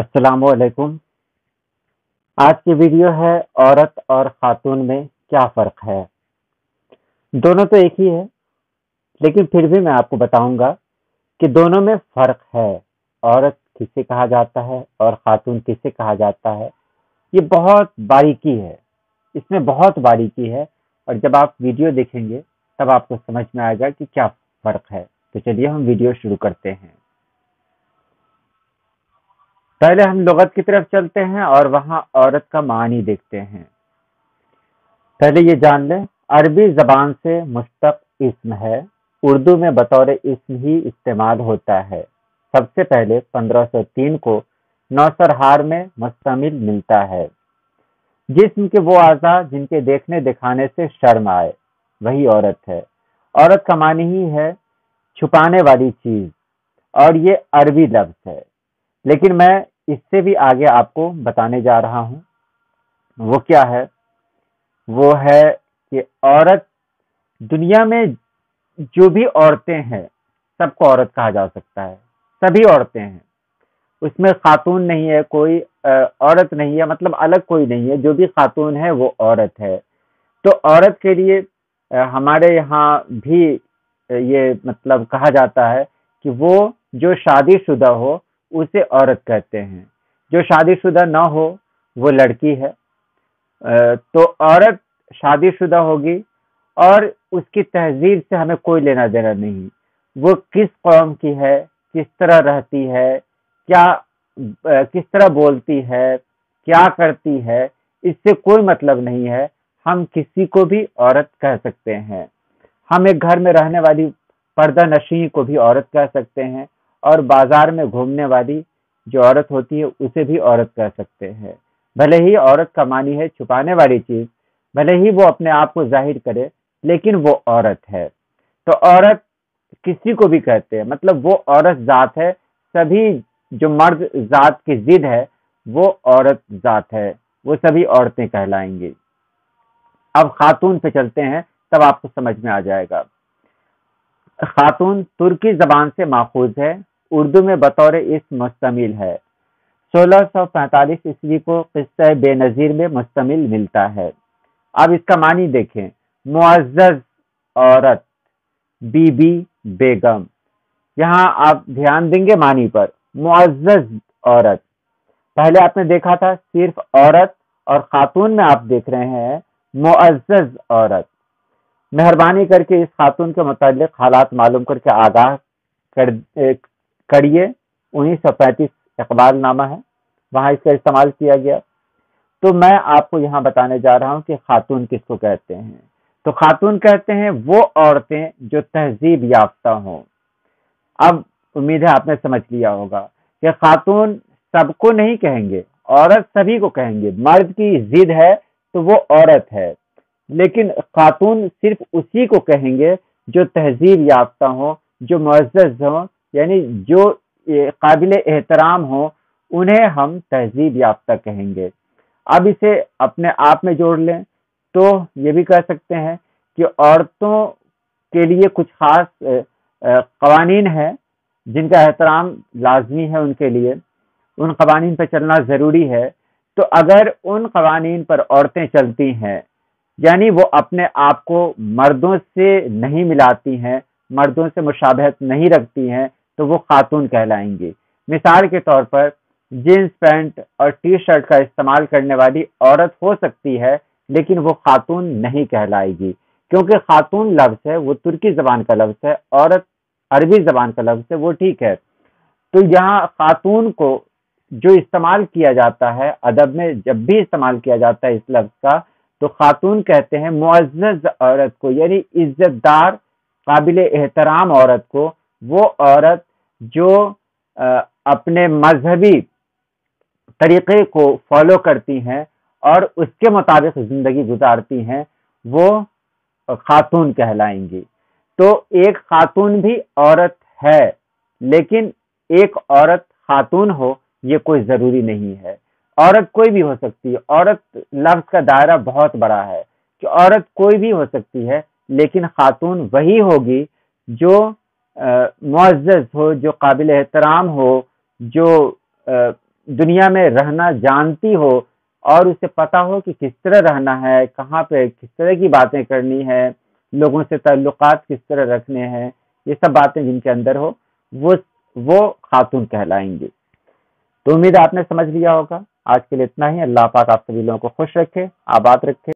अस्सलाम वालेकुम। आज की वीडियो है औरत और खातून में क्या फ़र्क है। दोनों तो एक ही है, लेकिन फिर भी मैं आपको बताऊंगा कि दोनों में फ़र्क है। औरत किसे कहा जाता है और खातून किसे कहा जाता है, ये बहुत बारीकी है, इसमें बहुत बारीकी है। और जब आप वीडियो देखेंगे तब आपको समझ में आएगा कि क्या फ़र्क है। तो चलिए हम वीडियो शुरू करते हैं। पहले हम लुगत की तरफ चलते हैं और वहाँ औरत का मानी देखते हैं। पहले ये जान लें, अरबी ज़बान से मुश्तक़ इस्म है। उर्दू में बतौर इस्म ही इस्तेमाल होता है। सबसे पहले 1503 को नौसरहार में मुस्तमिल मिलता है। जिस्म के वो आज़ा जिनके देखने दिखाने से शर्म आए, वही औरत है। औरत का मानी ही है छुपाने वाली चीज़, और ये अरबी लफ्ज़ है। लेकिन मैं इससे भी आगे आपको बताने जा रहा हूँ। वो क्या है? वो है कि औरत, दुनिया में जो भी औरतें हैं सबको औरत कहा जा सकता है। सभी औरतें हैं, उसमें खातून नहीं है, कोई औरत नहीं है, मतलब अलग कोई नहीं है। जो भी खातून है वो औरत है। तो औरत के लिए हमारे यहाँ भी ये मतलब कहा जाता है कि वो जो शादीशुदा हो उसे औरत कहते हैं। जो शादीशुदा ना हो वो लड़की है। तो औरत शादीशुदा होगी और उसकी तहजीब से हमें कोई लेना देना नहीं। वो किस कौम की है, किस तरह रहती है, क्या किस तरह बोलती है, क्या करती है, इससे कोई मतलब नहीं है। हम किसी को भी औरत कह सकते हैं। हम एक घर में रहने वाली पर्दा नशीं को भी औरत कह सकते हैं, और बाजार में घूमने वाली जो औरत होती है उसे भी औरत कह सकते हैं। भले ही औरत का मानी है छुपाने वाली चीज, भले ही वो अपने आप को जाहिर करे, लेकिन वो औरत है। तो औरत किसी को भी कहते हैं, मतलब वो औरत जात है। सभी जो मर्द जात की जिद है वो औरत जात है, वो सभी औरतें कहलाएंगी। अब खातून पे चलते हैं, तब आपको समझ में आ जाएगा। खातून तुर्की जबान से माखूज है। उर्दू में बतौर इस्म मुस्तमिल है। 1645 ईस्वी को किस्सा बेनजीर में मुस्तमिल मिलता है। अब इसका मानी देखें, मुअज़्ज़ज़ औरत, बीबी, बेगम। यहाँ आप ध्यान देंगे मानी पर, मुअज़्ज़ज़ औरत। पहले आपने देखा था सिर्फ औरत, और खातून में आप देख रहे हैं मुअज़्ज़ज़ औरत। मेहरबानी करके इस खातून के मुतालिक हालात मालूम करके आगाह करिए। 1935 इकबालनामा है, वहां इसका इस्तेमाल किया गया। तो मैं आपको यहाँ बताने जा रहा हूँ कि खातून किसको कहते हैं। तो खातून कहते हैं वो औरतें जो तहजीब याफ्ता हों। अब उम्मीद है आपने समझ लिया होगा कि खातून सबको नहीं कहेंगे, औरत सभी को कहेंगे। मर्द की जिद है तो वो औरत है, लेकिन खातून सिर्फ उसी को कहेंगे जो तहजीब याफ्ता हो, जो मुअज़्ज़ज़ हो, यानी जो काबिल एहतराम हो, उन्हें हम तहजीब याफ्ता कहेंगे। अब इसे अपने आप में जोड़ लें तो ये भी कह सकते हैं कि औरतों के लिए कुछ खास कवानीन है जिनका एहतराम लाजमी है उनके लिए। उन कवानीन पर चलना ज़रूरी है। तो अगर उन कवानीन पर औरतें चलती हैं, यानी वो अपने आप को मर्दों से नहीं मिलाती हैं, मर्दों से मुशाबहत नहीं रखती हैं, तो वो खातून कहलाएंगी। मिसाल के तौर पर जीन्स पैंट और टी शर्ट का इस्तेमाल करने वाली औरत हो सकती है, लेकिन वो खातून नहीं कहलाएगी, क्योंकि खातून लफ्ज़ है वो तुर्की ज़बान का लफ्ज़ है, औरत अरबी ज़बान का लफ्ज़ है, वो ठीक है। तो यहाँ खातून को जो इस्तेमाल किया जाता है अदब में, जब भी इस्तेमाल किया जाता है इस लफ्ज़ का, तो खातून कहते हैं मुअज़्ज़ज़ औरत को, यानी इज्जतदार काबिल एहतराम औरत को। वो औरत जो अपने मजहबी तरीक़े को फॉलो करती हैं और उसके मुताबिक ज़िंदगी गुजारती हैं, वो खातून कहलाएंगी। तो एक खातून भी औरत है, लेकिन एक औरत खातून हो ये कोई ज़रूरी नहीं है। औरत कोई भी हो सकती है। औरत लफ्ज़ का दायरा बहुत बड़ा है कि औरत कोई भी हो सकती है, लेकिन खातून वही होगी जो मुअज़्ज़ज़ हो, जो काबिल एहतराम हो, जो دنیا میں رہنا جانتی ہو اور اسے پتا ہو کہ کس طرح رہنا ہے، کہاں پہ کس طرح کی باتیں کرنی ہے، لوگوں سے تعلقات کس طرح رکھنے ہیں، یہ سب باتیں جن کے اندر ہو وہ وہ خاتون کہلائیں گی۔ تو امید ہے آپ نے سمجھ لیا ہوگا۔ آج کے لیے اتنا ہی۔ اللہ پاک آپ سبھی لوگوں کو خوش رکھے، آباد رکھے۔